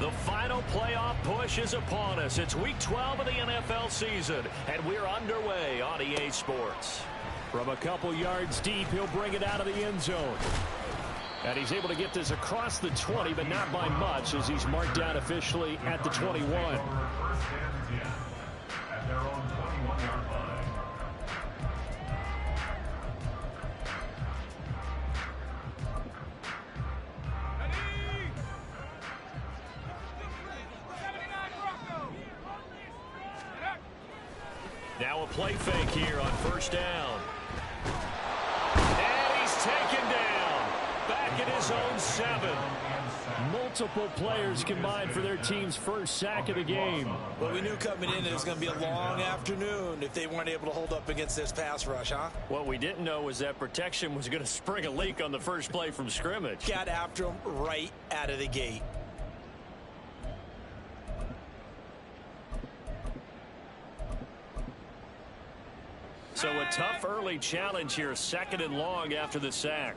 The final playoff push is upon us. It's Week 12 of the NFL season, and we're underway on EA Sports. From a couple yards deep, he'll bring it out of the end zone. And he's able to get this across the 20, but not by much, as he's marked down officially at the 21. Now a play fake here on first down. And he's taken down. Back at his own 7. Multiple players combined for their team's first sack of the game. Well, we knew coming in it was going to be a long afternoon if they weren't able to hold up against this pass rush, huh? What we didn't know was that protection was going to spring a leak on the first play from scrimmage. Got after him right out of the gate. So a tough early challenge here, 2nd and long after the sack.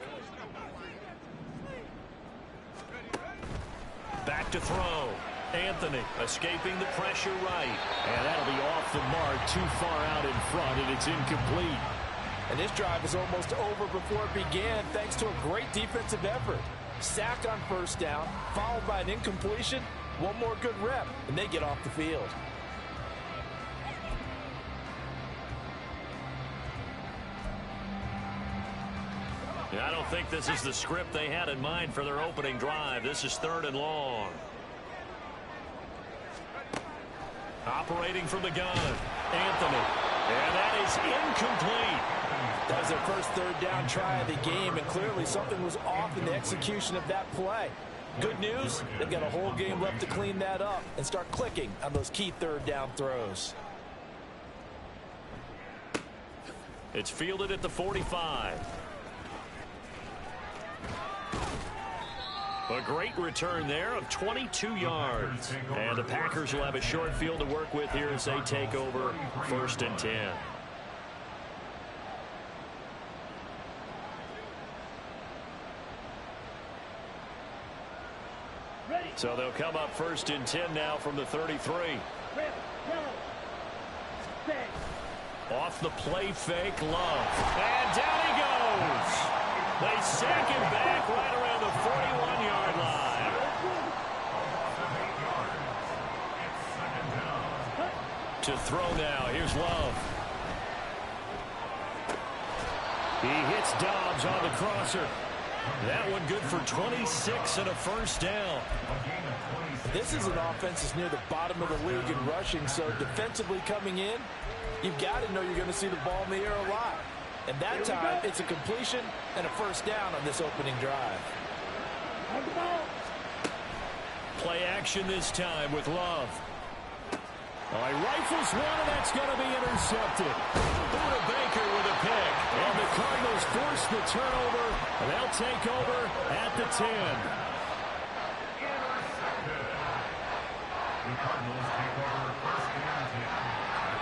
Back to throw. Anthony escaping the pressure right. And that'll be off the mark, too far out in front, and it's incomplete. And this drive is almost over before it began thanks to a great defensive effort. Sack on first down, followed by an incompletion. One more good rep, and they get off the field. I don't think this is the script they had in mind for their opening drive. This is 3rd and long. Operating from the gun, Anthony. And that is incomplete. That was their first 3rd down try of the game, and clearly something was off in the execution of that play. Good news, they've got a whole game left to clean that up and start clicking on those key 3rd down throws. It's fielded at the 45. A great return there of 22 yards. And the Packers will have a short field to work with here as they take over 1st and 10. So they'll come up 1st and 10 now from the 33. Off the play fake, Love. And down he goes. They sack him back right around the 41-yard line. To throw now. Here's Love. He hits Dobbs on the crosser. That one good for 26 and a first down. This is an offense that's near the bottom of the league in rushing, so defensively coming in, you've got to know you're going to see the ball in the air a lot. And that time, it's a completion and a first down on this opening drive. Play action this time with Love. Oh, he rifles one, and that's going to be intercepted. Buda Baker with a pick. And the Cardinals force the turnover, and they'll take over at the 10.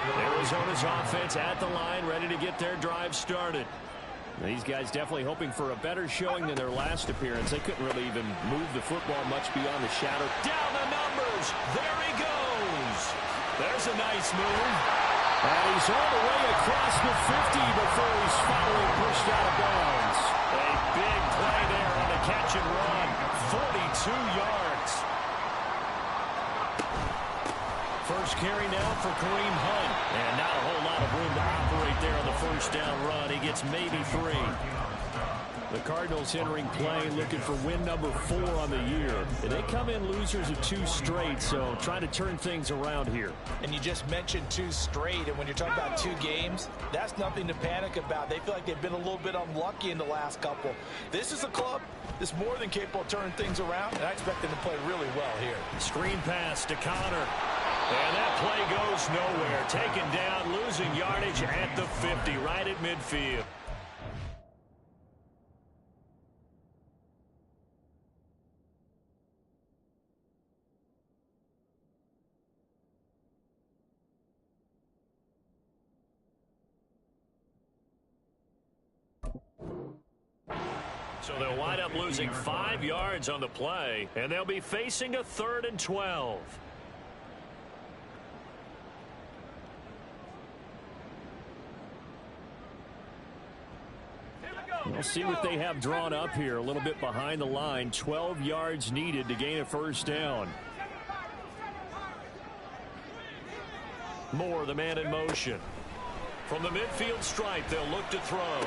Arizona's offense at the line, ready to get their drive started. These guys definitely hoping for a better showing than their last appearance. They couldn't really even move the football much beyond the shadow. Down the numbers. There he goes. There's a nice move. And he's all the way across the 50 before he's finally pushed out of bounds. A big play there on the catch and run. 42 yards. First carry now for Kareem Hunt. And not a whole lot of room to operate there on the first down run. He gets maybe 3. The Cardinals entering play looking for win number 4 on the year. And they come in losers of 2 straight, so trying to turn things around here. And you just mentioned 2 straight, and when you're talking about 2 games, that's nothing to panic about. They feel like they've been a little bit unlucky in the last couple. This is a club that's more than capable of turning things around, and I expect them to play really well here. Screen pass to Connor. And that play goes nowhere. Taken down, losing yardage at the 50, right at midfield. So they'll wind up losing 5 yards on the play, and they'll be facing a 3rd and 12. We'll see what they have drawn up here. A little bit behind the line. 12 yards needed to gain a 1st down. Moore, the man in motion. From the midfield stripe, they'll look to throw.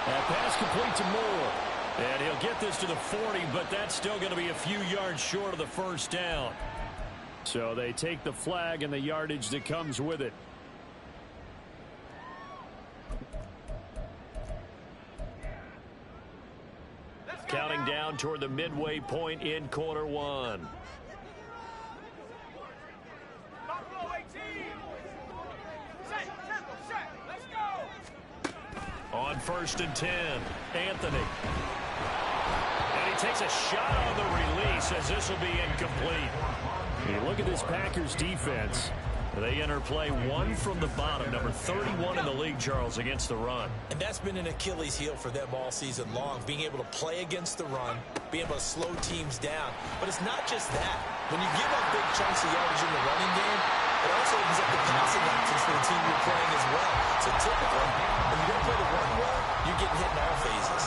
Pass complete to Moore. And he'll get this to the 40, but that's still going to be a few yards short of the 1st down. So they take the flag and the yardage that comes with it. Counting down toward the midway point in quarter 1. On 1st and 10, Anthony. And he takes a shot on the release as this will be incomplete. You look at this Packers defense. They enter play 1 from the bottom, number 31 in the league, Charles, against the run. And that's been an Achilles heel for them all season long, being able to play against the run, being able to slow teams down. But it's not just that. When you give up big chunks of yardage in the running game, it also opens up the passing options for the team you're playing as well. So typically, when you don't play the run well, you're getting hit in all phases.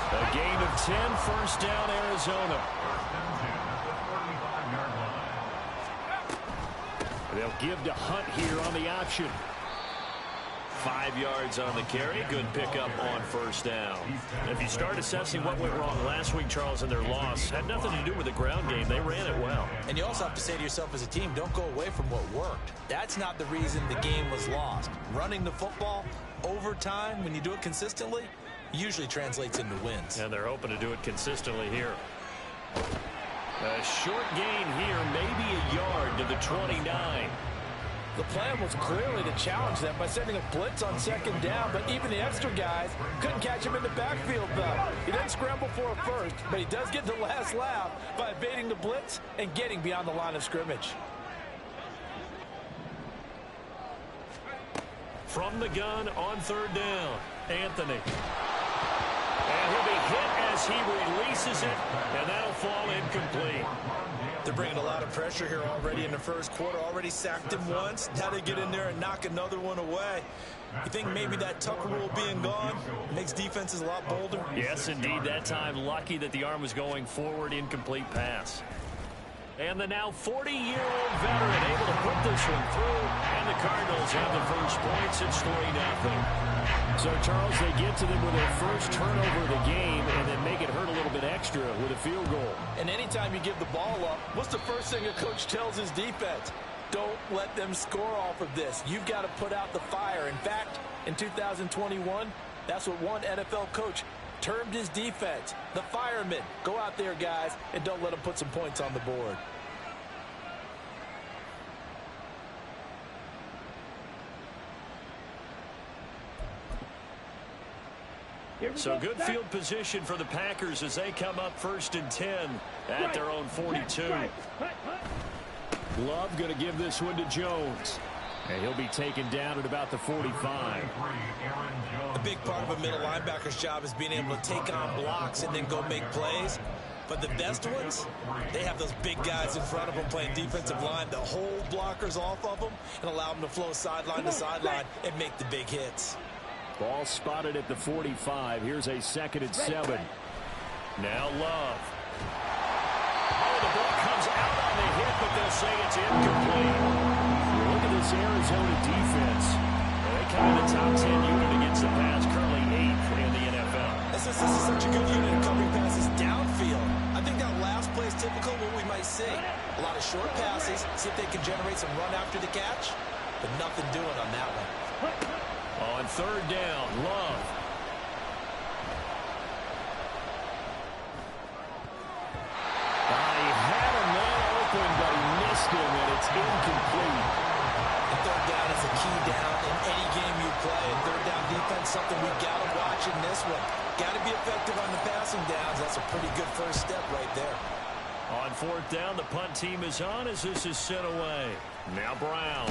A gain of 10, 1st down, Arizona. They'll give to Hunt here on the option. 5 yards on the carry. Good pickup on 1st down. If you start assessing what went wrong last week, Charles, in their loss, had nothing to do with the ground game. They ran it well. And you also have to say to yourself as a team, don't go away from what worked. That's not the reason the game was lost. Running the football over time, when you do it consistently, usually translates into wins. And they're hoping to do it consistently here. A short gain here, maybe a yard to the 29. The plan was clearly to challenge them by sending a blitz on 2nd down, but even the extra guys couldn't catch him in the backfield, though. He didn't scramble for a 1st, but he does get the last laugh by evading the blitz and getting beyond the line of scrimmage. From the gun on 3rd down, Anthony. And he'll be hit as he releases it, and that'll fall incomplete. They're bringing a lot of pressure here already in the 1st quarter. Already sacked him once. Now they get in there and knock another one away. You think maybe that Tucker rule being gone makes defenses a lot bolder? Yes, indeed. That time, lucky that the arm was going forward. Incomplete pass. And the now 40-year-old veteran able to put this one through. And the Cardinals have the 1st points. It's 3-0. So, Charles, they get to them with their 1st turnover of the game and then make it hurt a little bit extra with a field goal. And anytime you give the ball up, what's the first thing a coach tells his defense? Don't let them score off of this. You've got to put out the fire. In fact, in 2021, that's what one NFL coach termed his defense. The firemen. Go out there, guys, and don't let them put some points on the board. So good field position for the Packers as they come up 1st and 10 at their own 42. Love going to give this one to Jones. And he'll be taken down at about the 45. A big part of a middle linebacker's job is being able to take on blocks and then go make plays. But the best ones, they have those big guys in front of them playing defensive line to hold blockers off of them and allow them to flow sideline to sideline and make the big hits. Ball spotted at the 45. Here's a 2nd and 7. Now Love. Oh, the ball comes out on the hit, but they'll say it's incomplete. Look at this Arizona defense. They come in the top 10 unit against the pass, currently 8th in the NFL. This is such a good unit of covering passes downfield. I think that last play is typical of what we might see. A lot of short passes, see if they can generate some run after the catch, but nothing doing on that one. On 3rd down, Love. He had a man open, but he missed him, and it's incomplete. And 3rd down is a key down in any game you play. And 3rd down defense, something we've got to watch in this one. Got to be effective on the passing downs. That's a pretty good first step right there. On 4th down, the punt team is on as this is sent away. Now Brown.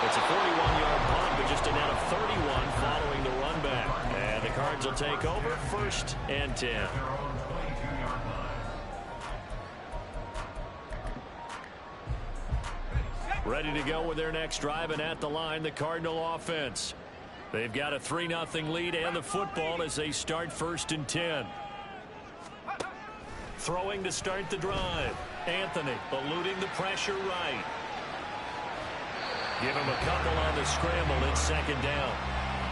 It's a 41-yard punt, but just a net of 31 following the run back. And the Cards will take over, 1st and 10. Ready to go with their next drive, and at the line, the Cardinal offense. They've got a 3-0 lead and the football as they start 1st and 10. Throwing to start the drive. Anthony eluding the pressure right. Give him a couple on the scramble. It's 2nd down.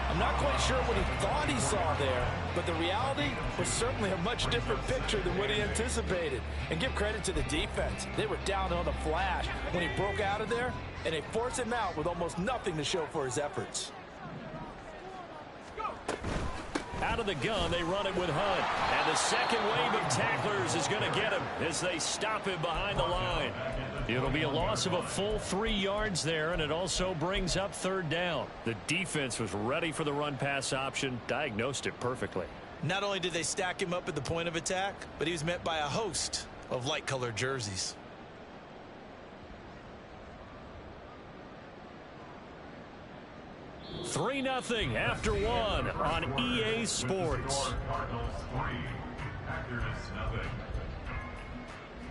I'm not quite sure what he thought he saw there, but the reality was certainly a much different picture than what he anticipated. And give credit to the defense. They were down on the flash when he broke out of there, and they forced him out with almost nothing to show for his efforts. Out of the gun, they run it with Hunt. And the second wave of tacklers is going to get him as they stop him behind the line. It'll be a loss of a full 3 yards there, and it also brings up 3rd down. The defense was ready for the run-pass option, diagnosed it perfectly. Not only did they stack him up at the point of attack, but he was met by a host of light-colored jerseys. Three 3-0 after 1 on EA Sports.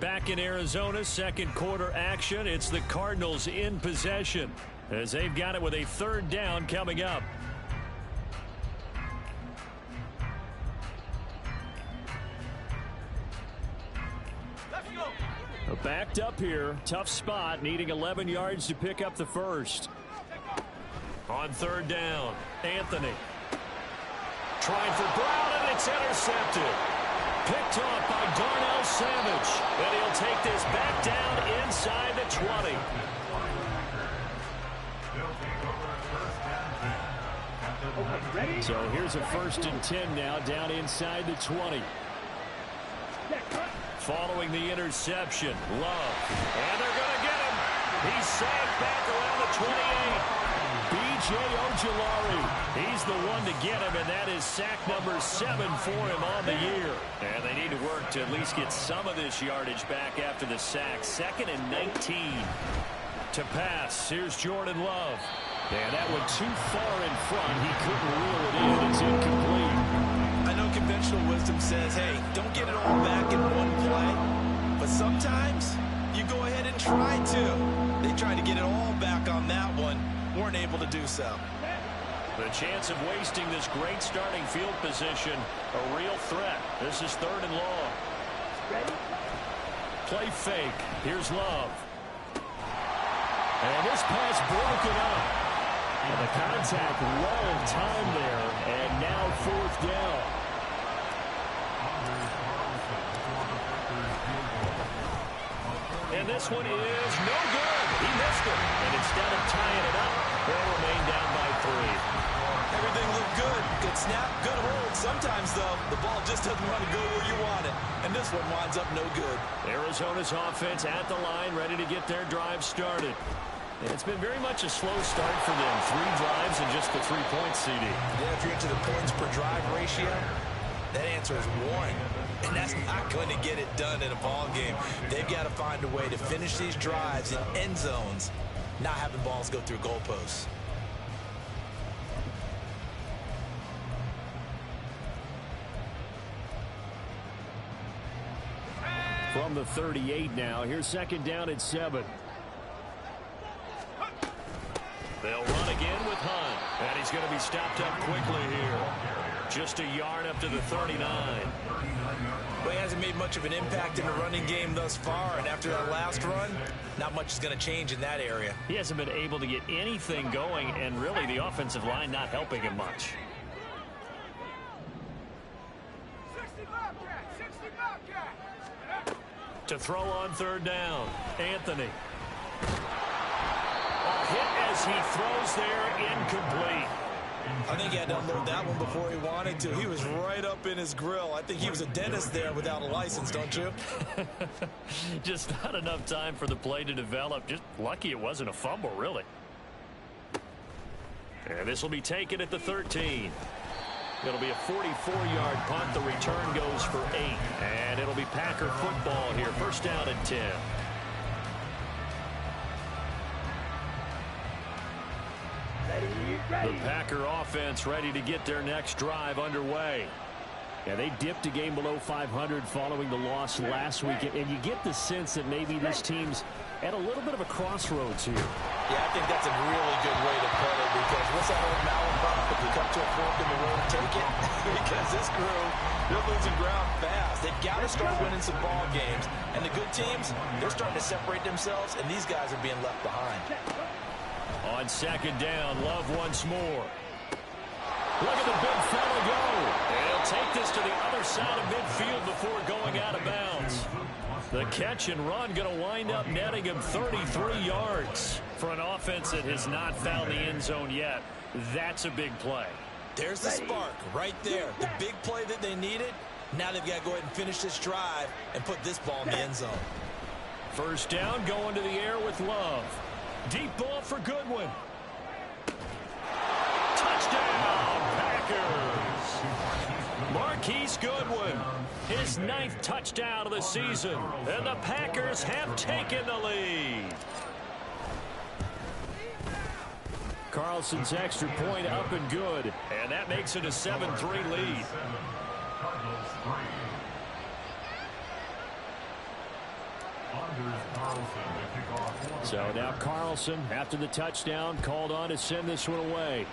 Back in Arizona, 2nd quarter action. It's the Cardinals in possession as they've got it with a 3rd down coming up. Backed up here. Tough spot, needing 11 yards to pick up the 1st. On 3rd down, Anthony. Trying for Brown, and it's intercepted. Picked off by Darnell Savage. And he'll take this back down inside the 20. So here's a 1st and 10 now, down inside the 20. Following the interception, Love. And they're going to get him. He's sacked back around the 28. B.J. Ojulari, he's the one to get him, and that is sack number 7 for him on the year. And they need to work to at least get some of this yardage back after the sack. 2nd and 19 to pass. Here's Jordan Love. And that one too far in front. He couldn't reel it in. It's incomplete. I know conventional wisdom says, hey, don't get it all back in one play. But sometimes you go ahead and try to. They tried to get it all back on that one. Weren't able to do so. The chance of wasting this great starting field position, a real threat. This is 3rd and long. Play fake. Here's Love. And this pass broken up. And the contact well timed there. And now 4th down. And this one is no good. He missed it. And instead of tying it up, they'll remain down by 3. Everything looked good. Good snap, good hold. Sometimes, though, the ball just doesn't want to go where you want it. And this one winds up no good. Arizona's offense at the line, ready to get their drive started. And it's been very much a slow start for them. 3 drives and just the 3 points, CD. Yeah, if you're into the points per drive ratio, that answer is 1. And that's not going to get it done in a ball game. They've got to find a way to finish these drives in end zones, not having balls go through goalposts. From the 38 now, here's 2nd down and 7. They'll run again with Hunt. And he's going to be stopped up quickly here. Just a yard up to the 39. Well, he hasn't made much of an impact in the running game thus far, and after that last run, not much is going to change in that area. He hasn't been able to get anything going, and really the offensive line not helping him much. To throw on 3rd down, Anthony. A hit as he throws there, incomplete. I think he had to unload that one before he wanted to. He was right up in his grill. I think he was a dentist there without a license, don't you? Just not enough time for the play to develop. Just lucky it wasn't a fumble, really. And this will be taken at the 13. It'll be a 44-yard punt. The return goes for 8. And it'll be Packer football here. 1st down and 10. The Packer offense ready to get their next drive underway. Yeah, they dipped a game below 500 following the loss last week, and you get the sense that maybe this team's at a little bit of a crossroads here. Yeah, I think that's a really good way to put it, because what's that old Malabar? If you come to a fork in the road, take it. Because this crew, they're losing ground fast. They've got to start winning some ball games. And the good teams, they're starting to separate themselves, and these guys are being left behind. On second down, Love once more. Look at the big fella go. And he'll take this to the other side of midfield before going out of bounds. The catch and run going to wind up netting him 33 yards. For an offense that has not found the end zone yet, that's a big play. There's the spark right there. The big play that they needed. Now they've got to go ahead and finish this drive and put this ball in the end zone. First down, going to the air with Love. Deep ball for Goodwin. Touchdown, Packers. Marquise Goodwin, his 9th touchdown of the season, and the Packers have taken the lead. Carlson's extra point up and good, and that makes it a 7-3 lead. So now Carlson, after the touchdown, called on to send this one away.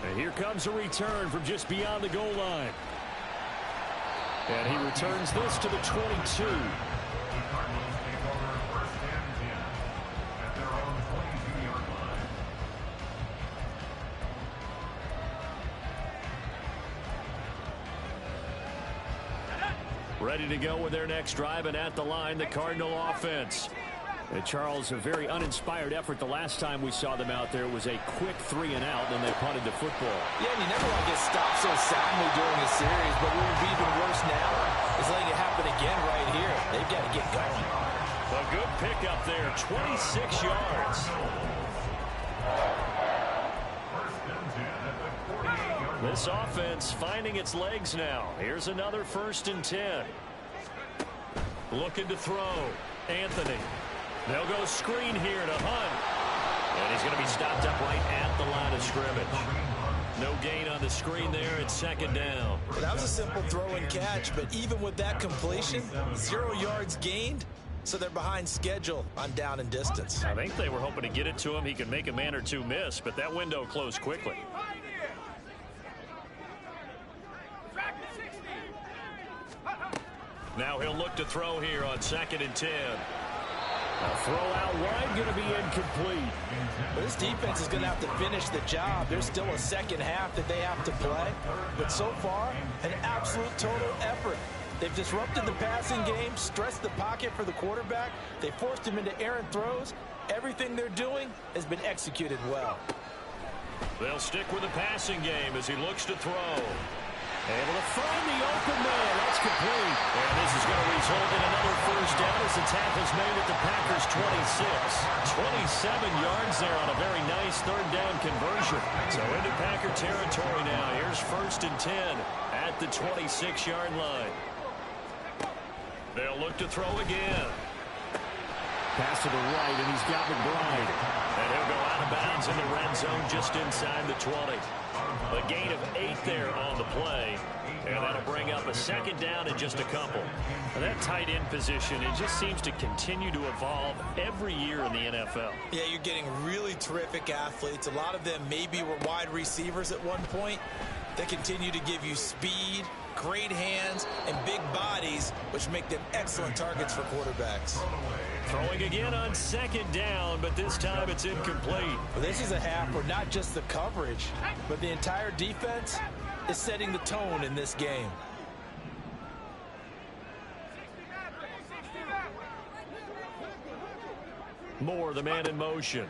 And here comes a return from just beyond the goal line. And he returns this to the 22. Ready to go with their next drive, and at the line, the Cardinal offense. And Charles, a very uninspired effort the last time we saw them out there. It was a quick 3 and out, and they punted the football. Yeah, and you never want to get stopped so soundly during the series, but what would be even worse now is letting it happen again right here. They've got to get going. A good pickup there, 26 yards. This offense finding its legs now. Here's another 1st and 10. Looking to throw. Anthony. They'll go screen here to Hunt. And he's going to be stopped up right at the line of scrimmage. No gain on the screen there at 2nd down. Well, that was a simple throw and catch, but even with that completion, 0 yards gained, so they're behind schedule on down and distance. I think they were hoping to get it to him. He could make a man or two miss, but that window closed quickly. Now he'll look to throw here on 2nd and 10. A throw out wide, going to be incomplete. Well, this defense is going to have to finish the job. There's still a second half that they have to play. But so far, an absolute total effort. They've disrupted the passing game, stressed the pocket for the quarterback. They forced him into errant throws. Everything they're doing has been executed well. They'll stick with the passing game as he looks to throw. Able to find the open man. That's complete. And this is going to result in another 1st down as the tackle's made at the Packers' 26. 27 yards there on a very nice 3rd down conversion. So into Packer territory now. Here's 1st and 10 at the 26-yard line. They'll look to throw again. Pass to the right, and he's got McBride. And he'll go out of bounds in the red zone just inside the 20. A gain of 8 there on the play. And that'll bring up a 2nd down and just a couple. And that tight end position, it just seems to continue to evolve every year in the NFL. Yeah, you're getting really terrific athletes. A lot of them maybe were wide receivers at one point. They continue to give you speed, great hands, and big bodies, which make them excellent targets for quarterbacks. Throwing again on 2nd down, but this time it's incomplete. Well, this is a half where not just the coverage, but the entire defense is setting the tone in this game. Moore, the man in motion.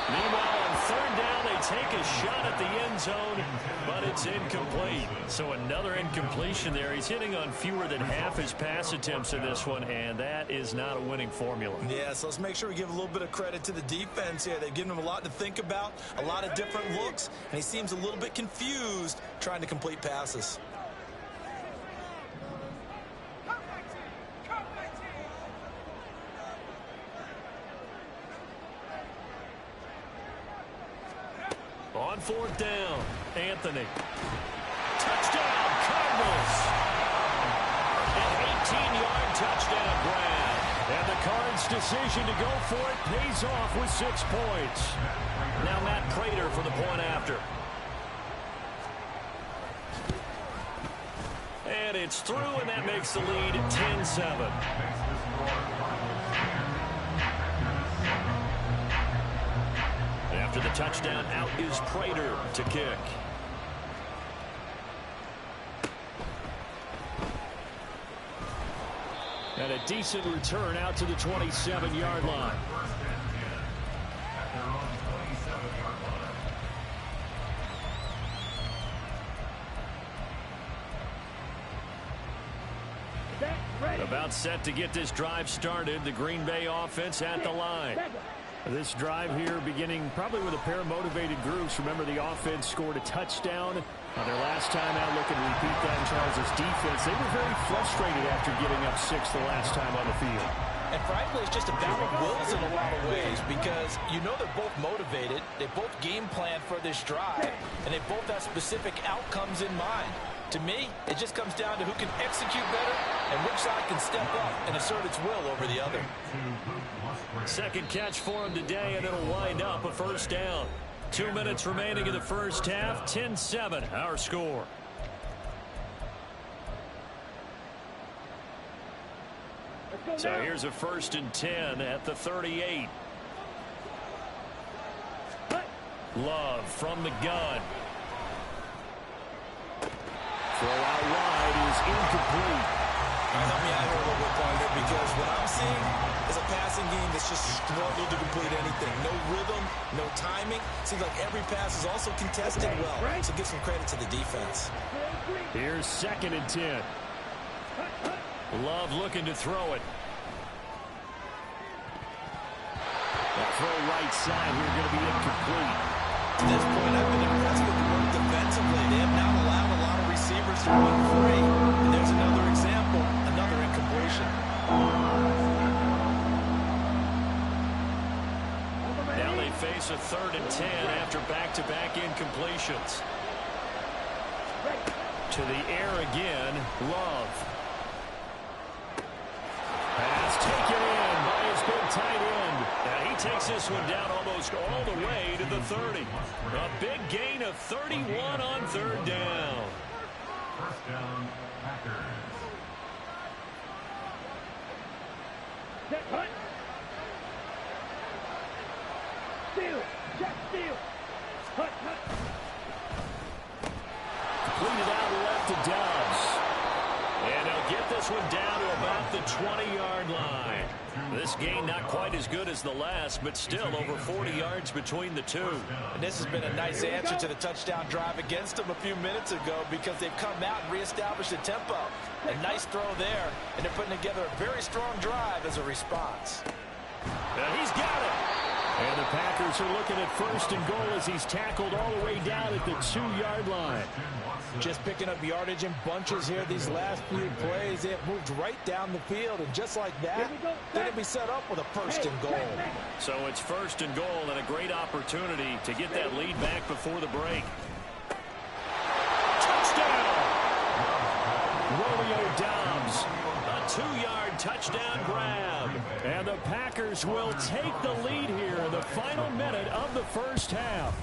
Meanwhile, on 3rd down, they take a shot at the end zone, but it's incomplete. So another incompletion there. He's hitting on fewer than half his pass attempts in this one, and that is not a winning formula. Yeah, so let's make sure we give a little bit of credit to the defense here. They've given him a lot to think about, a lot of different looks, and he seems a little bit confused trying to complete passes. 4th down. Anthony. Touchdown, Cardinals. An 18-yard touchdown grab. And the Cards' decision to go for it pays off with 6 points. Now Matt Prater for the point after. And it's through, and that makes the lead 10-7. After the touchdown, out is Prater to kick. And a decent return out to the 27-yard line. About set to get this drive started. The Green Bay offense at the line. This drive here beginning probably with a pair of motivated groups. Remember, the offense scored a touchdown on their last time out. Looking to repeat that in Charles' defense. They were very frustrated after giving up 6 the last time on the field. And frankly, it's just a battle of wills in a lot of ways because you know they're both motivated. They both game plan for this drive, and they both have specific outcomes in mind. To me, it just comes down to who can execute better and which side can step up and assert its will over the other. Second catch for him today, and it'll wind up a first down. 2 minutes remaining in the first half. 10-7, our score. So here's a 1st and 10 at the 38. Love from the gun. Throw out wide is incomplete. Help me out here a little bit, partner, because what I'm seeing is a passing game that's just struggled to complete anything. No rhythm, no timing. Seems like every pass is also contested well. So give some credit to the defense. Here's 2nd and 10. Love looking to throw it. The throw right side here going to be incomplete. To this point, I've been impressed with the work defensively. They have not allowed a lot of receivers to run free. And there's another example, another incompletion. Now they face a 3rd and 10 after back-to-back incompletions. To the air again, Love. Pass taken in by his big tight end. Now he takes this one down almost all the way to the 30. A big gain of 31 on 3rd down. First down, Packers. Steal. Check steal. Completed out left to Dobbs. And he'll get this one down to about the 20-yard line. This gain not quite as good as the last, but still over 40 yards between the two. And this has been a nice answer to the touchdown drive against them a few minutes ago because they've come out and reestablished a tempo. A nice throw there, and they're putting together a very strong drive as a response. He's got it. And the Packers are looking at 1st and goal as he's tackled all the way down at the 2-yard line. Just picking up yardage in bunches here these last few plays. They have moved right down the field, and just like that, they're going to be set up with a 1st and goal. So it's 1st and goal and a great opportunity to get that lead back before the break. Touchdown! Romeo Dobbs, a 2-yard touchdown grab. And the Packers will take the lead here in the final minute of the first half.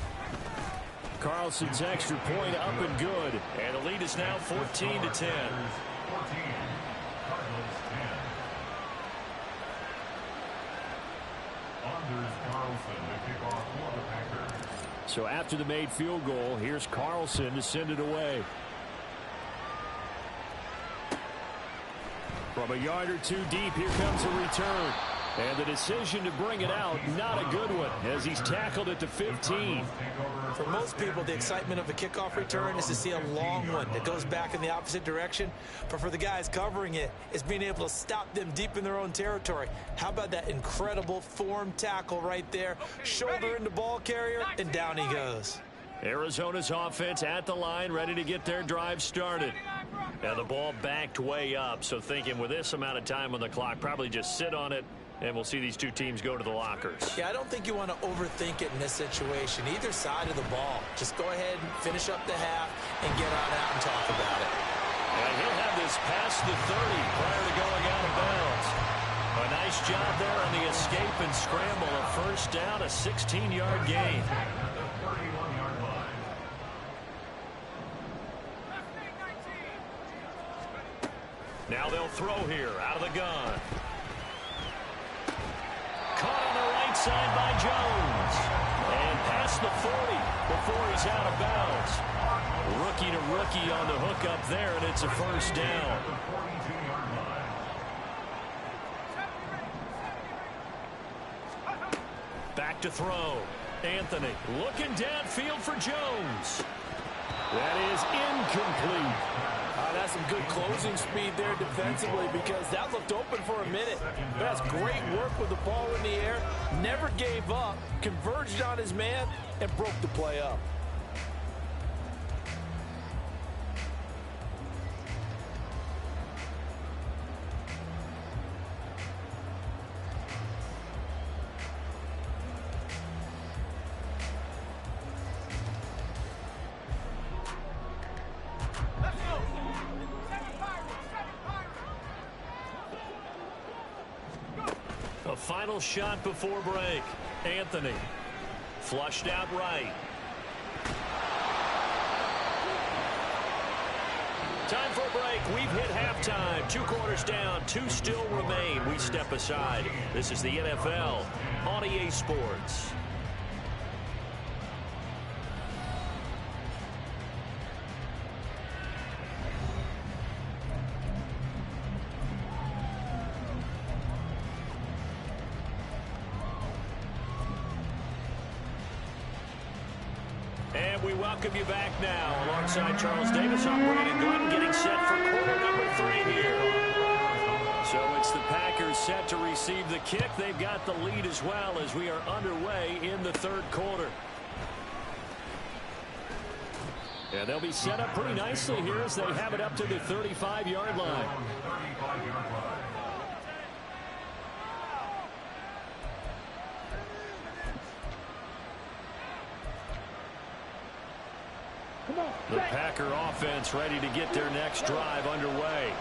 Carlson's extra point up and good. And the lead is now 14-10. 14. Cardinals 10. Anders Carlson to kick off for the Packers. So after the made field goal, here's Carlson to send it away. From a yard or two deep, here comes a return. And the decision to bring it out, not a good one, as he's tackled at the 15. For most people, the excitement of a kickoff return is to see a long one that goes back in the opposite direction. But for the guys covering it, it's being able to stop them deep in their own territory. How about that incredible form tackle right there? Shoulder into ball carrier, and down he goes. Arizona's offense at the line, ready to get their drive started. And the ball backed way up, so thinking with this amount of time on the clock, probably just sit on it And we'll see these two teams go to the lockers. Yeah, I don't think you want to overthink it in this situation. Either side of the ball. Just go ahead and finish up the half and get on out and talk about it. And he'll have this past the 30 prior to going out of bounds. A nice job there on the escape and scramble. A first down, a 16-yard gain. Now they'll throw here out of the gun. Caught on the right side by Jones. And past the 40 before he's out of bounds. Rookie to rookie on the hook up there, and it's a first down. Back to throw. Anthony looking downfield for Jones. That is incomplete. That's some good closing speed there defensively because that looked open for a minute. That's great work with the ball in the air. Never gave up, converged on his man, and broke the play up. Final shot before break. Anthony flushed out right. Time for a break. We've hit halftime. 2 quarters down. 2 still remain. We step aside. This is the NFL on EA Sports. And we welcome you back now alongside Charles Davis. I'm Brandon Gordon getting set for quarter number 3 here. So it's the Packers set to receive the kick. They've got the lead as well as we are underway in the 3rd quarter. And they'll be set up pretty nicely here as they have it up to the 35-yard line. The Packer offense ready to get their next drive underway.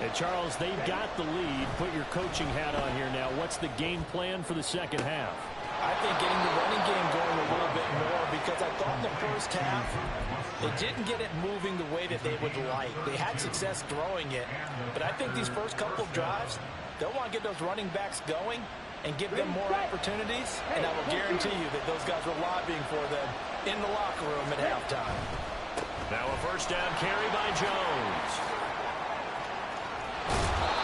And Charles, they've got the lead. Put your coaching hat on here now. What's the game plan for the second half? I think getting the running game going a little bit more because I thought in the first half they didn't get it moving the way that they would like. They had success throwing it, but I think these first couple of drives, they'll want to get those running backs going and give them more opportunities, and I will guarantee you that those guys were lobbying for them in the locker room at halftime. Now a first down carry by Jones.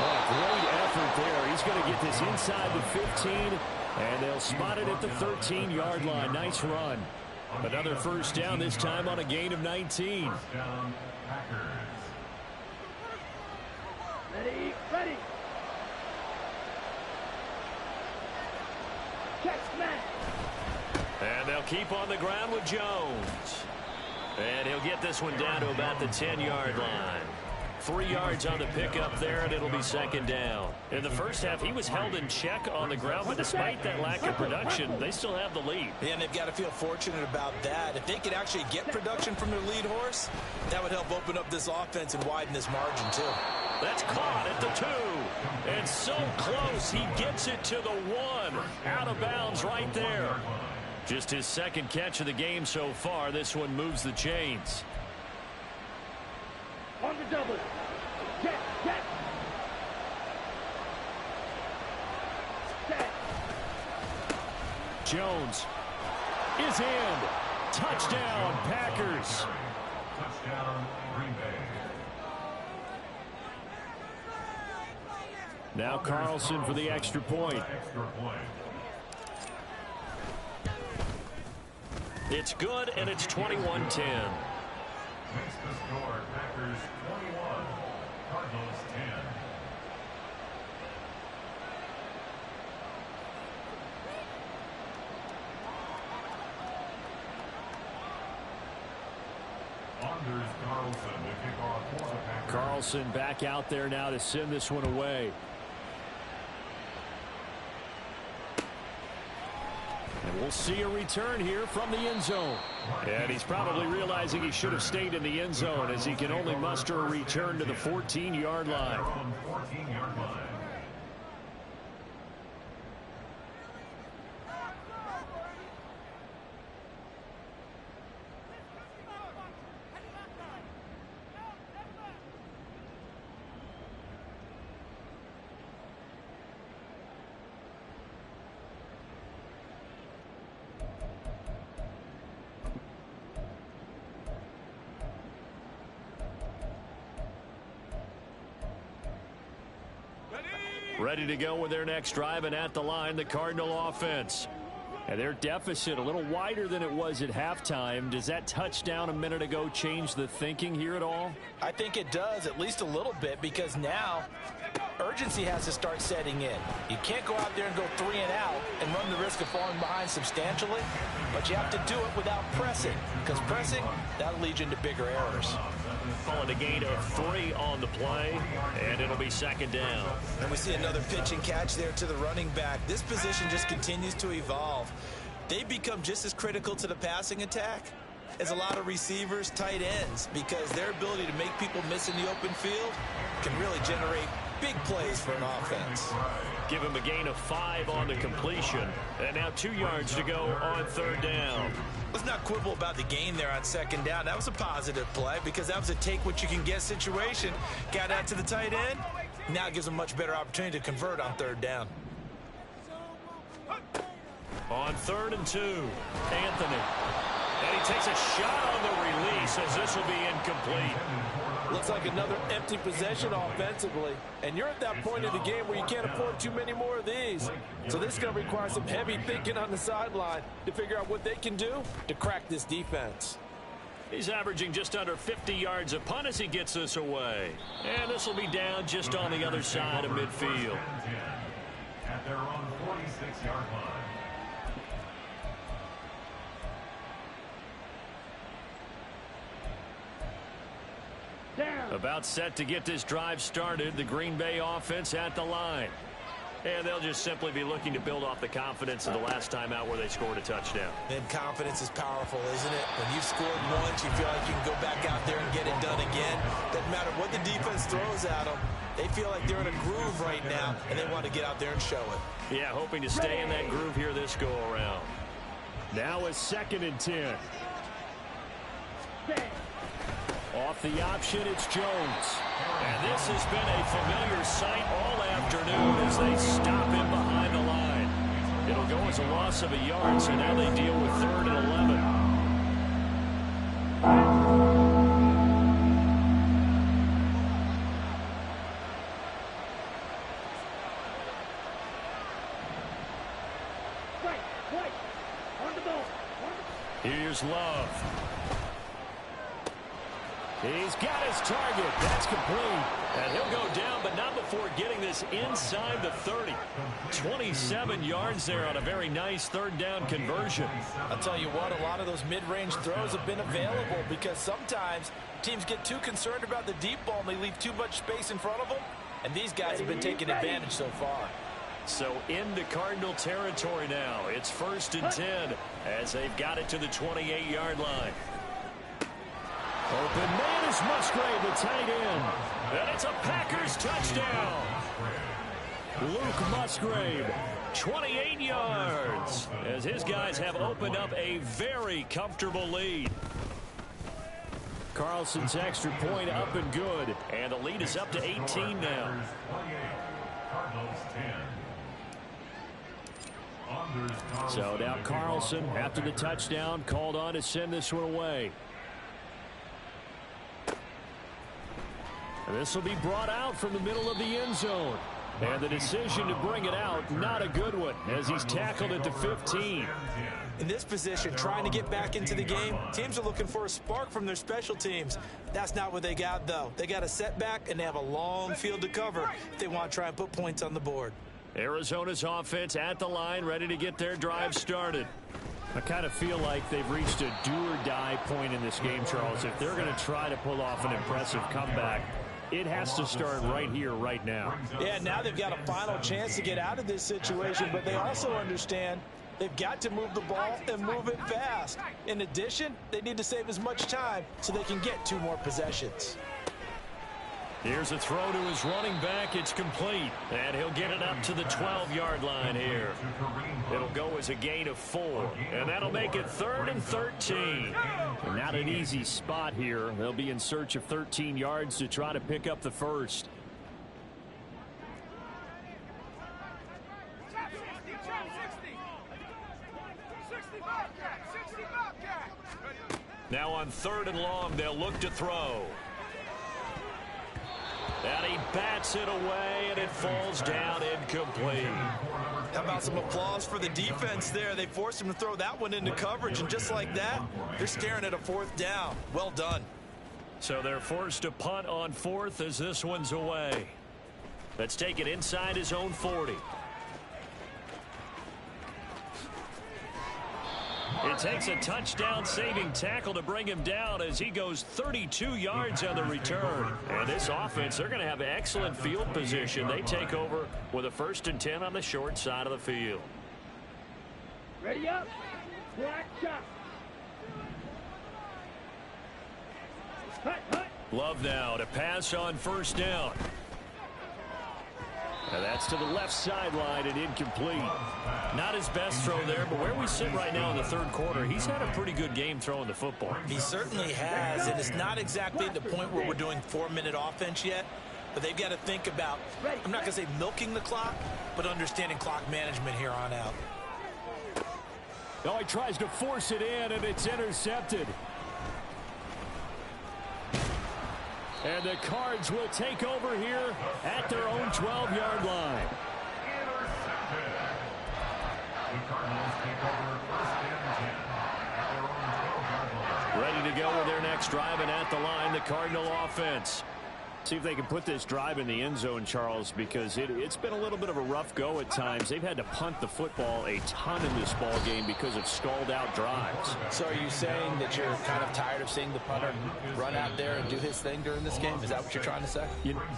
Oh, great effort there. He's going to get this inside the 15, and they'll spot it at the 13-yard line. Nice run. Another first down, this time on a gain of 19. First down, Packers. Ready. Check, smash. And they'll keep on the ground with Jones. And he'll get this one down to about the 10-yard line. 3 yards on the pickup there, and it'll be second down. In the first half, he was held in check on the ground, but despite that lack of production, they still have the lead. Yeah, and they've got to feel fortunate about that. If they could actually get production from their lead horse, that would help open up this offense and widen this margin, too. That's caught at the 2. And so close, he gets it to the 1. Out of bounds right there. Just his second catch of the game so far. This one moves the chains. On the double. Check. Jones is in. Touchdown, Packers. Touchdown, Green Bay. Now Carlson for the extra point. Extra point. It's good, and it's 21-10. Makes the score Packers 21, Cardinals 10. Anders Carlson to kick off for the Packers. Carlson back out there now to send this one away. And we'll see a return here from the end zone. And he's probably realizing he should have stayed in the end zone as he can only muster a return to the 14-yard line. Ready to go with their next drive, and at the line, the Cardinal offense. And their deficit a little wider than it was at halftime. Does that touchdown a minute ago change the thinking here at all? I think it does, at least a little bit, because now urgency has to start setting in. You can't go out there and go 3 and out and run the risk of falling behind substantially, but you have to do it without pressing, because pressing, that'll lead you into bigger errors. Calling a gain of 3 on the play, and it'll be second down. And we see another pitch and catch there to the running back. This position just continues to evolve. They become just as critical to the passing attack as a lot of receivers, tight ends, because their ability to make people miss in the open field can really generate big plays for an offense. Give him a gain of 5 on the completion, and now 2 yards to go on third down. Let's not quibble about the gain there on second down. That was a positive play because that was a take-what-you-can-get situation. Got out to the tight end. Now it gives them a much better opportunity to convert on third down. On 3rd and 2, Anthony. And he takes a shot on the release as this will be incomplete. Looks like another empty possession offensively. And you're at that point in the game where you can't afford too many more of these. So this is going to require some heavy thinking on the sideline to figure out what they can do to crack this defense. He's averaging just under 50 yards a punt as he gets this away. And this will be down just on the other side of midfield. At their own 46-yard line. About set to get this drive started, the Green Bay offense at the line. And they'll just simply be looking to build off the confidence of the last time out where they scored a touchdown. And confidence is powerful, isn't it? When you've scored once, you feel like you can go back out there and get it done again. Doesn't matter what the defense throws at them. They feel like they're in a groove right now, and they want to get out there and show it. Yeah, hoping to stay in that groove here this go-around. Now a 2nd and 10. Off the option, it's Jones. And this has been a familiar sight all afternoon as they stop him behind the line. It'll go as a loss of a yard, so now they deal with 3rd and 11. Right. On the ball. Here's Love. He's got his target. That's complete. And he'll go down, but not before getting this inside the 30. 27 yards there on a very nice 3rd down conversion. I'll tell you what, a lot of those mid-range throws have been available because sometimes teams get too concerned about the deep ball and they leave too much space in front of them. And these guys have been taking advantage so far. So into Cardinal territory now. It's 1st and 10 as they've got it to the 28-yard line. Open man is Musgrave, the tight end. And it's a Packers touchdown. Luke Musgrave, 28 yards, as his guys have opened up a very comfortable lead. Carlson's extra point up and good, and the lead is up to 18 now. So now Carlson, after the touchdown, called on to send this one away. This will be brought out from the middle of the end zone. And the decision to bring it out, not a good one, as he's tackled at the 15. In this position, trying to get back into the game, teams are looking for a spark from their special teams. That's not what they got, though. They got a setback, and they have a long field to cover if they want to try and put points on the board. Arizona's offense at the line, ready to get their drive started. I kind of feel like they've reached a do-or-die point in this game, Charles. If they're going to try to pull off an impressive comeback, it has to start right here, right now. Yeah, now they've got a final chance to get out of this situation, but they also understand They've got to move the ball and move it fast. In addition, they need to save as much time so they can get 2 more possessions. Here's a throw to his running back. It's complete. And he'll get it up to the 12-yard line here. It'll go as a gain of 4. And that'll make it 3rd and 13. Not an easy spot here. They'll be in search of 13 yards to try to pick up the first. Now on 3rd and long, they'll look to throw. And he bats it away, and it falls down incomplete. How about some applause for the defense there? They forced him to throw that one into coverage, and just like that, they're staring at a 4th down. Well done. So they're forced to punt on 4th as this one's away. Let's take it inside his own 40. It takes a touchdown-saving tackle to bring him down as he goes 32 yards on the return. And this offense, they're going to have excellent field position. They take over with a 1st and 10 on the short side of the field. Ready up. Black shot. Hut. Love now to pass on 1st down. And that's to the left sideline and incomplete. Not his best throw there, but where we sit right now in the 3rd quarter, he's had a pretty good game throwing the football. He certainly has, and it's not exactly at the point where we're doing 4-minute offense yet, but they've got to think about, I'm not going to say milking the clock, but understanding clock management here on out. Oh, he tries to force it in, and it's intercepted. And the Cards will take over here at their own 12-yard line. Intercepted. The Cardinals take over 1st and 10 at their own 12-yard line. Ready to go with their next drive, and at the line, the Cardinal offense. See if they can put this drive in the end zone, Charles, because it's been a little bit of a rough go at times. They've had to punt the football a ton in this ball game because of stalled-out drives. So are you saying that you're kind of tired of seeing the punter run out there and do his thing during this game? Is that what you're trying to say?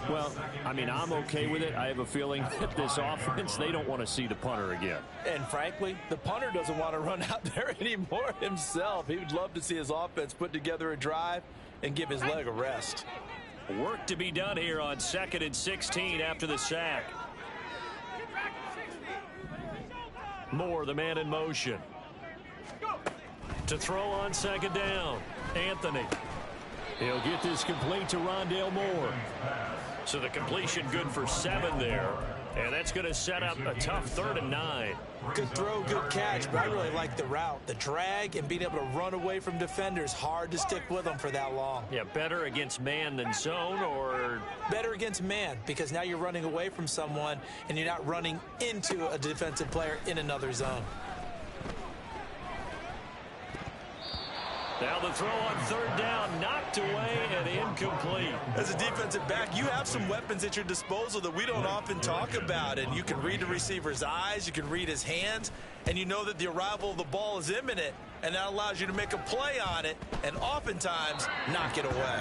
Well, I mean, I'm okay with it. I have a feeling that this offense, they don't want to see the punter again. And frankly, the punter doesn't want to run out there anymore himself. He would love to see his offense put together a drive and give his leg a rest. Work to be done here on 2nd and 16 after the sack. Moore, the man in motion. To throw on 2nd down. Anthony. He'll get this complete to Rondale Moore. So the completion good for 7 there. And that's going to set up a tough 3rd and 9. Good throw, good catch, but I really like the route. The drag and being able to run away from defenders. Hard to stick with them for that long. Yeah, better against man than zone, or? Better against man, because now you're running away from someone and you're not running into a defensive player in another zone. Now the throw on 3rd down, knocked away and incomplete. As a defensive back, you have some weapons at your disposal that we don't often talk about. And you can read the receiver's eyes, you can read his hands, and you know that the arrival of the ball is imminent. And that allows you to make a play on it and oftentimes knock it away.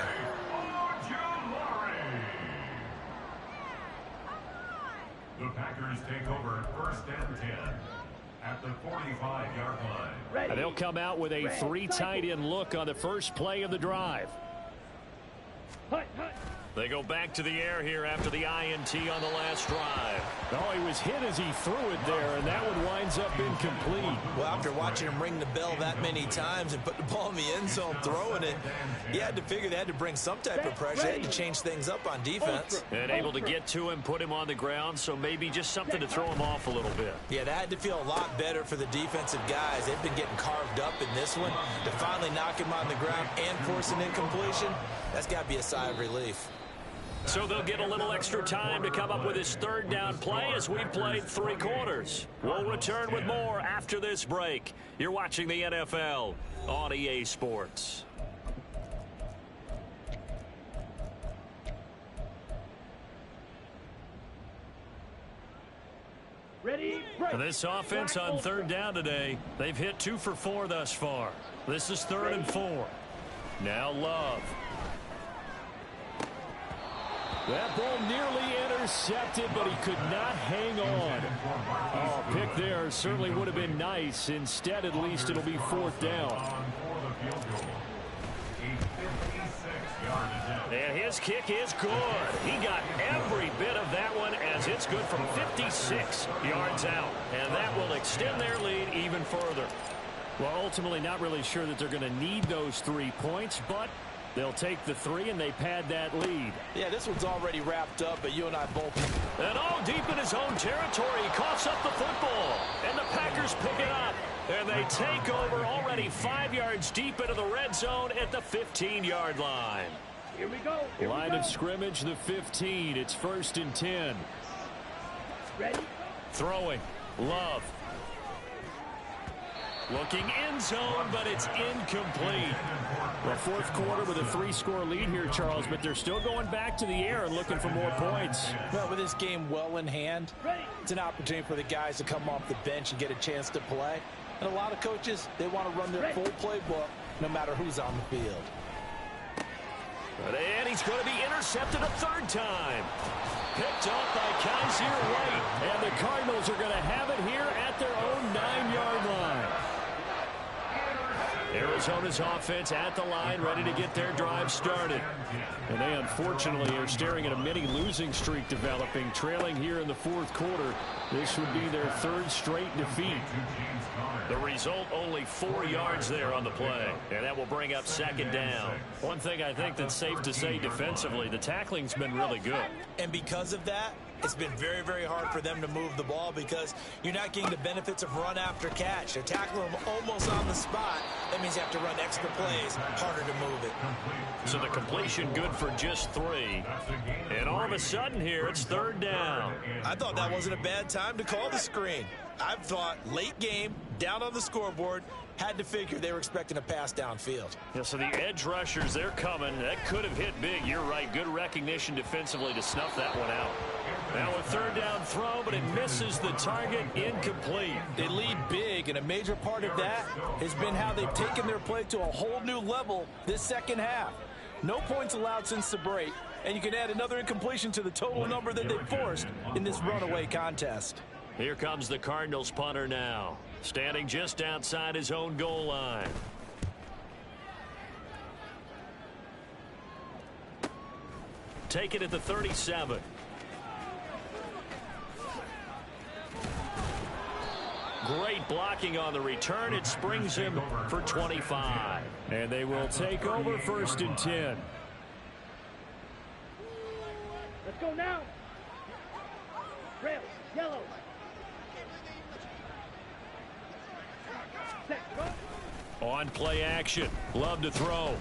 The Packers take over 1st and 10 at the 45-yard line. And they'll come out with a 3 tight end look on the first play of the drive. They go back to the air here after the INT on the last drive. Oh, he was hit as he threw it there, and that one winds up incomplete. Well, after watching him ring the bell that many times and put the ball in the end zone throwing it, you had to figure they had to bring some type of pressure. They had to change things up on defense. And able to get to him, put him on the ground, so maybe just something to throw him off a little bit. Yeah, that had to feel a lot better for the defensive guys. They've been getting carved up in this one. To finally knock him on the ground and force an incompletion, that's got to be a sigh of relief. So they'll get a little extra time to come up with his 3rd down play as we played 3 quarters. We'll return with more after this break. You're watching the NFL on EA Sports. Ready, break. This offense on 3rd down today, they've hit 2 for 4 thus far. This is 3rd and 4. Now Love. That ball nearly intercepted, but he could not hang on. Oh, pick there certainly would have been nice. Instead, at least it'll be 4th down. And his kick is good. He got every bit of that one as it's good from 56 yards out. And that will extend their lead even further. Well, ultimately not really sure that they're going to need those 3 points, but they'll take the 3 and they pad that lead. Yeah, this one's already wrapped up, but you and I both. And deep in his own territory, he coughs up the football. And the Packers pick it up. And they take over already 5 yards deep into the red zone at the 15-yard line. Here we go. Line of scrimmage, the 15. It's 1st and 10. Ready? Throwing. Love. Looking end zone, but it's incomplete. Well, 4th quarter with a 3-score lead here, Charles, but they're still going back to the air and looking for more points. Well, with this game well in hand, it's an opportunity for the guys to come off the bench and get a chance to play. And a lot of coaches, they want to run their full playbook no matter who's on the field. And he's going to be intercepted a 3rd time. Picked off by Kaiser White. And the Cardinals are going to have it here at their own 9-yard line. Arizona's offense at the line, ready to get their drive started. And they unfortunately are staring at a mini losing streak developing, trailing here in the 4th quarter. This would be their 3rd straight defeat. The result, only 4 yards there on the play. And that will bring up 2nd down. One thing I think that's safe to say defensively, the tackling's been really good. And because of that, it's been very, very hard for them to move the ball because you're not getting the benefits of run after catch. They're tackling them almost on the spot. That means you have to run extra plays, harder to move it. So the completion good for just 3. And all of a sudden here, it's 3rd down. I thought that wasn't a bad time to call the screen. I thought late game, down on the scoreboard, had to figure they were expecting a pass downfield. Yeah, so the edge rushers, they're coming. That could have hit big. You're right. Good recognition defensively to snuff that one out. Now a 3rd down throw, but it misses the target, incomplete. They lead big, and a major part of that has been how they've taken their play to a whole new level this 2nd half. No points allowed since the break, and you can add another incompletion to the total number that they've forced in this runaway contest. Here comes the Cardinals punter now, standing just outside his own goal line. Take it at the 37. Great blocking on the return. It springs him for 25. And they will take over 1st and 10. Let's go now. Red, yellow. Set, go. On play action. Love to throw.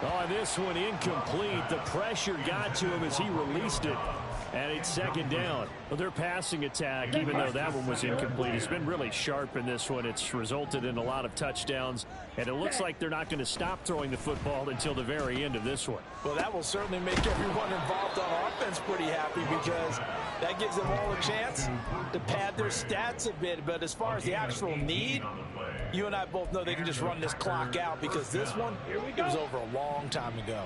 Oh, this one incomplete. The pressure got to him as he released it. And it's 2nd down. Well, their passing attack, even though that one was incomplete, has been really sharp in this one. It's resulted in a lot of touchdowns, and it looks like they're not going to stop throwing the football until the very end of this one. Well, that will certainly make everyone involved on offense pretty happy because that gives them all a chance to pad their stats a bit. But as far as the actual need, you and I both know they can just run this clock out because this one, it was over a long time ago.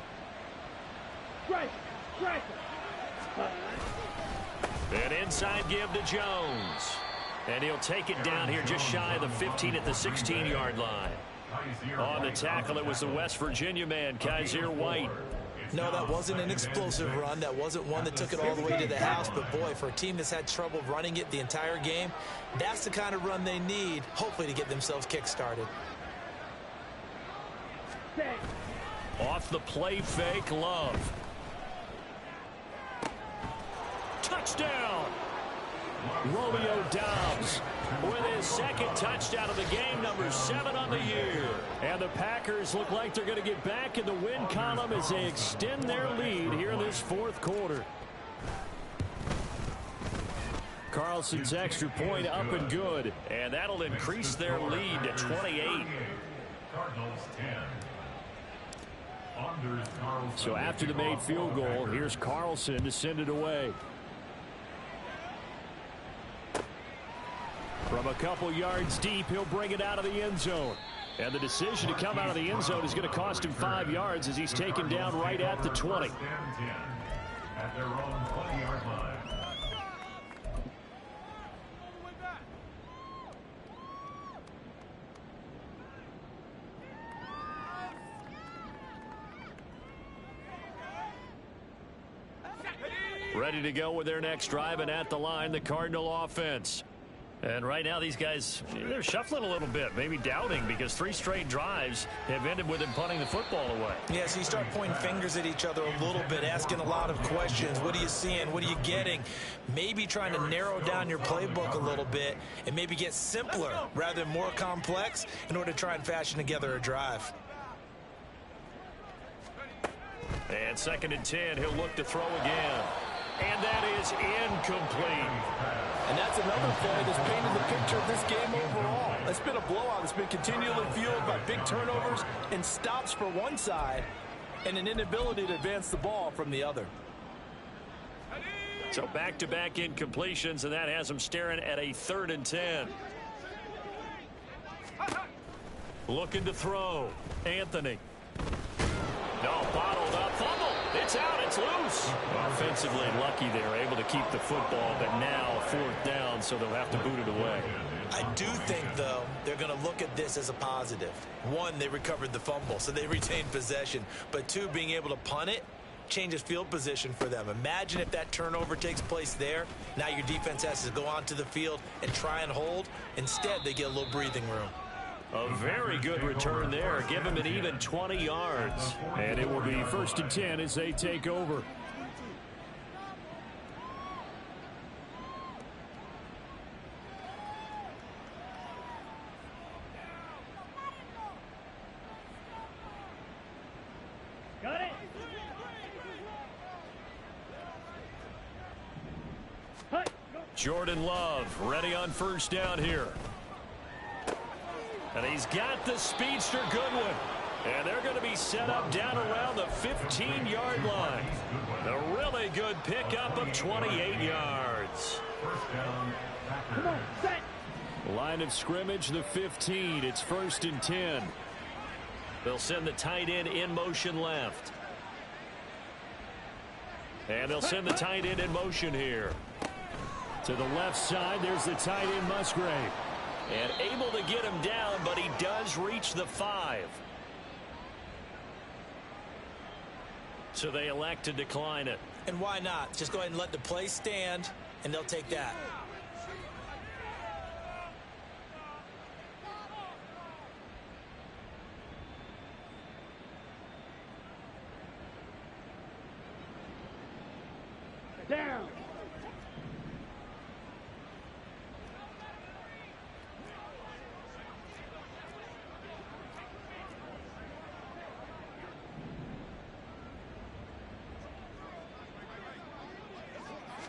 Strike, strike. An inside give to Jones. And he'll take it down here just shy of the 15 at the 16-yard line. On the tackle, it was the West Virginia man, Kaiser White. No, that wasn't an explosive run. That wasn't one that took it all the way to the house. But, boy, for a team that's had trouble running it the entire game, that's the kind of run they need, hopefully, to get themselves kick-started. Off the play fake, Love. Touchdown! Romeo Doubs with his 2nd touchdown of the game, number 7 on the year. And the Packers look like they're going to get back in the win column as they extend their lead here in this 4th quarter. Carlson's extra point up and good, and that'll increase their lead to 28. Cardinals 10. So after the made field goal, here's Carlson to send it away. From a couple yards deep, he'll bring it out of the end zone. And the decision to come out of the end zone is going to cost him 5 yards as he's taken down right at the 20. their own 20-yard line. Ready to go with their next drive, and at the line, the Cardinal offense. And right now, these guys, they're shuffling a little bit, maybe doubting, because 3 straight drives have ended with them punting the football away. Yeah, so you start pointing fingers at each other a little bit, asking a lot of questions. What are you seeing? What are you getting? Maybe trying to narrow down your playbook a little bit and maybe get simpler rather than more complex in order to try and fashion together a drive. And 2nd and 10, he'll look to throw again. And that is incomplete. And that's another play that's painted the picture of this game overall. It's been a blowout. It's been continually fueled by big turnovers and stops for one side and an inability to advance the ball from the other. So back-to-back incompletions, and that has them staring at a 3rd and 10. Looking to throw. Anthony. No, bottled up. Fumble. It's out. It's loose. Offensively lucky they're able to keep the football, but now 4th down, so they'll have to boot it away. I do think, though, they're going to look at this as a positive. 1, they recovered the fumble, so they retained possession. But 2, being able to punt it changes field position for them. Imagine if that turnover takes place there. Now your defense has to go onto the field and try and hold. Instead, they get a little breathing room. A very good return there. Give him an even 20 yards. And it will be 1st and 10 as they take over. Got it. Jordan Love ready on 1st down here. And he's got the speedster Goodwin. And they're going to be set up down around the 15-yard line. A really good pickup of 28 yards. Come on, set. Line of scrimmage, the 15. It's 1st and 10. They'll send the tight end in motion left. And they'll send the tight end in motion here. To the left side, there's the tight end Musgrave. And able to get him down, but he does reach the 5. So they elect to decline it. And why not? Just go ahead and let the play stand, and they'll take that. Down.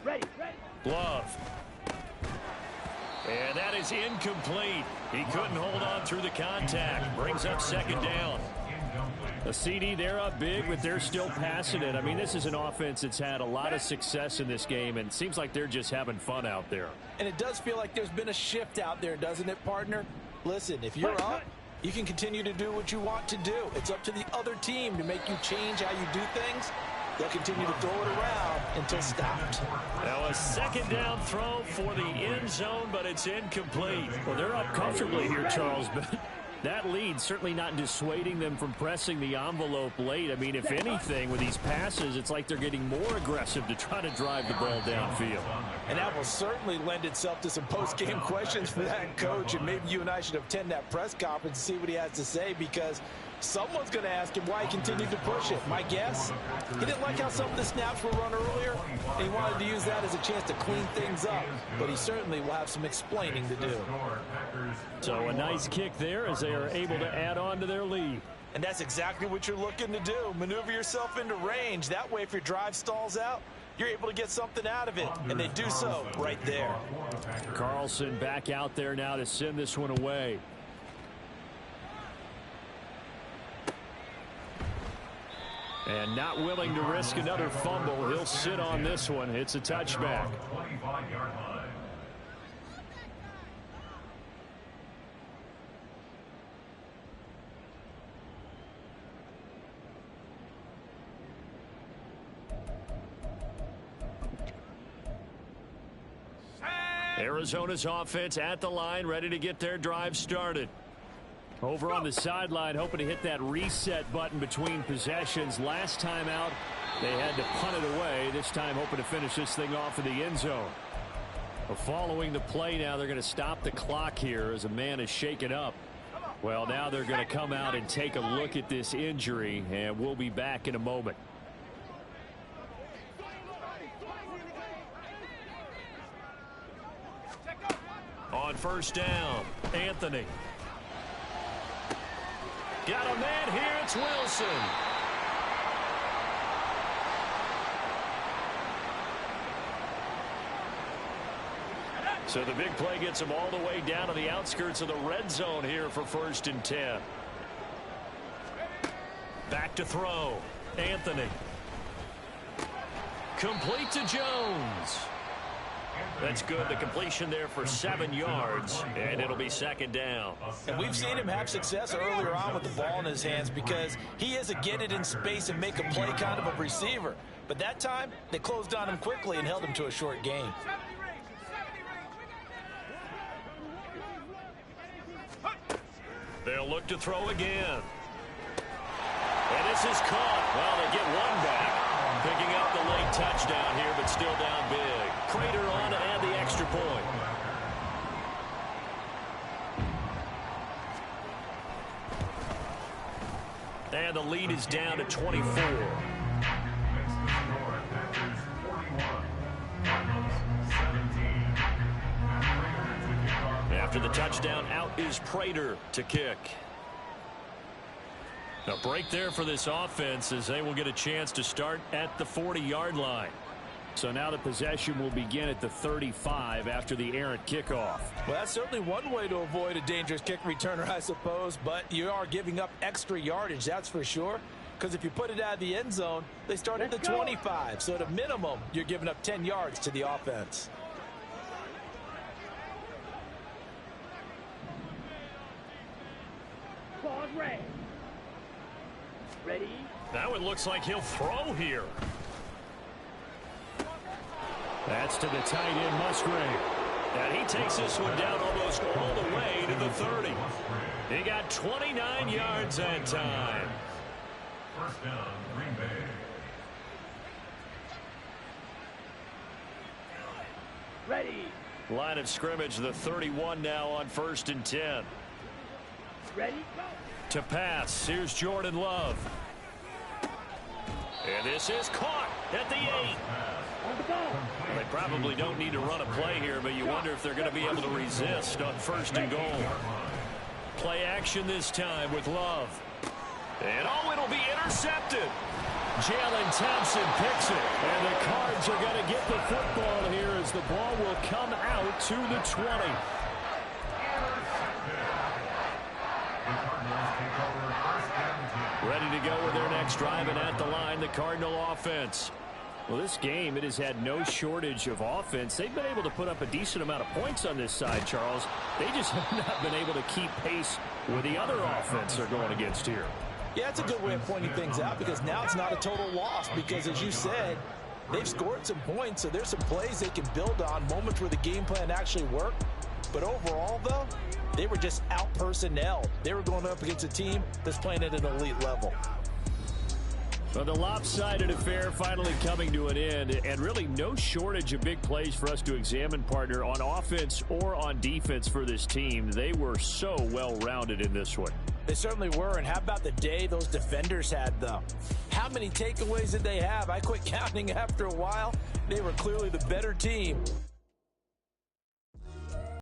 Ready. Love. And that is incomplete. He couldn't hold on through the contact. Brings up 2nd down. A CD, they're up big, but they're still passing it. I mean, this is an offense that's had a lot of success in this game, and it seems like they're just having fun out there. And it does feel like there's been a shift out there, doesn't it, partner? Listen, if you're up, you can continue to do what you want to do. It's up to the other team to make you change how you do things. They'll continue to throw it around until stopped. Now a 2nd down throw for the end zone, but it's incomplete. Well, they're up comfortably here, Charles, but that lead certainly not dissuading them from pressing the envelope late. I mean, if anything, with these passes, it's like they're getting more aggressive to try to drive the ball downfield. And that will certainly lend itself to some post-game questions for that coach, and maybe you and I should attend that press conference and see what he has to say, because someone's going to ask him why he continued to push it. My guess, he didn't like how some of the snaps were run earlier, and he wanted to use that as a chance to clean things up. But he certainly will have some explaining to do. So a nice kick there as they are able to add on to their lead. And that's exactly what you're looking to do. Maneuver yourself into range. That way, if your drive stalls out, you're able to get something out of it. And they do so right there. Carlson back out there now to send this one away. And not willing to risk another fumble. He'll sit on this one. It's a touchback. Arizona's offense at the line, ready to get their drive started. Over on the sideline, hoping to hit that reset button between possessions. Last time out, they had to punt it away. This time, hoping to finish this thing off in the end zone. Following the play now, they're going to stop the clock here as a man is shaken up. Well, now they're going to come out and take a look at this injury, and we'll be back in a moment. On first down, Anthony. Got a man here, it's Wilson. So the big play gets him all the way down to the outskirts of the red zone here for 1st and 10. Back to throw. Anthony. Complete to Jones. That's good. The completion there for 7 yards, and it'll be 2nd down. And we've seen him have success earlier on with the ball in his hands because he is a get it in space and make a play kind of a receiver. But that time, they closed on him quickly and held him to a short gain. They'll look to throw again. And this is caught. Well, they get one back. Picking up the late touchdown here, but still down big. Prater on to add the extra point. And the lead is down to 24. After the touchdown, out is Prater to kick. A break there for this offense as they will get a chance to start at the 40-yard line. So now the possession will begin at the 35 after the errant kickoff. Well, that's certainly one way to avoid a dangerous kick returner, I suppose, but you are giving up extra yardage, that's for sure. Because if you put it out of the end zone, they start at the 25. So at a minimum, you're giving up 10 yards to the offense. Pause, red. Ready? Now it looks like he'll throw here. That's to the tight end, Musgrave. And he takes this one down almost all the way to the 30. He got 29 yards that time. 1st down, Green Bay. Ready. Line of scrimmage, the 31 now on 1st and 10. Ready, go. To pass, here's Jordan Love. And this is caught at the 8. On the ball. Well, they probably don't need to run a play here, but you wonder if they're going to be able to resist on 1st and goal. Play action this time with Love. And it'll be intercepted. Jalen Thompson picks it. And the Cards are going to get the football here as the ball will come out to the 20. Ready to go with their next drive, and at the line, the Cardinal offense. Well, this game, it has had no shortage of offense. They've been able to put up a decent amount of points on this side, Charles. They just have not been able to keep pace with the other offense they're going against here. Yeah, it's a good way of pointing things out because now it's not a total loss because, as you said, they've scored some points, so there's some plays they can build on, moments where the game plan actually worked. But overall, though, they were just out-personnelled. They were going up against a team that's playing at an elite level. So the lopsided affair finally coming to an end, and really no shortage of big plays for us to examine, partner, on offense or on defense for this team. They were so well-rounded in this one. They certainly were, and how about the day those defenders had, though? How many takeaways did they have? I quit counting after a while. They were clearly the better team.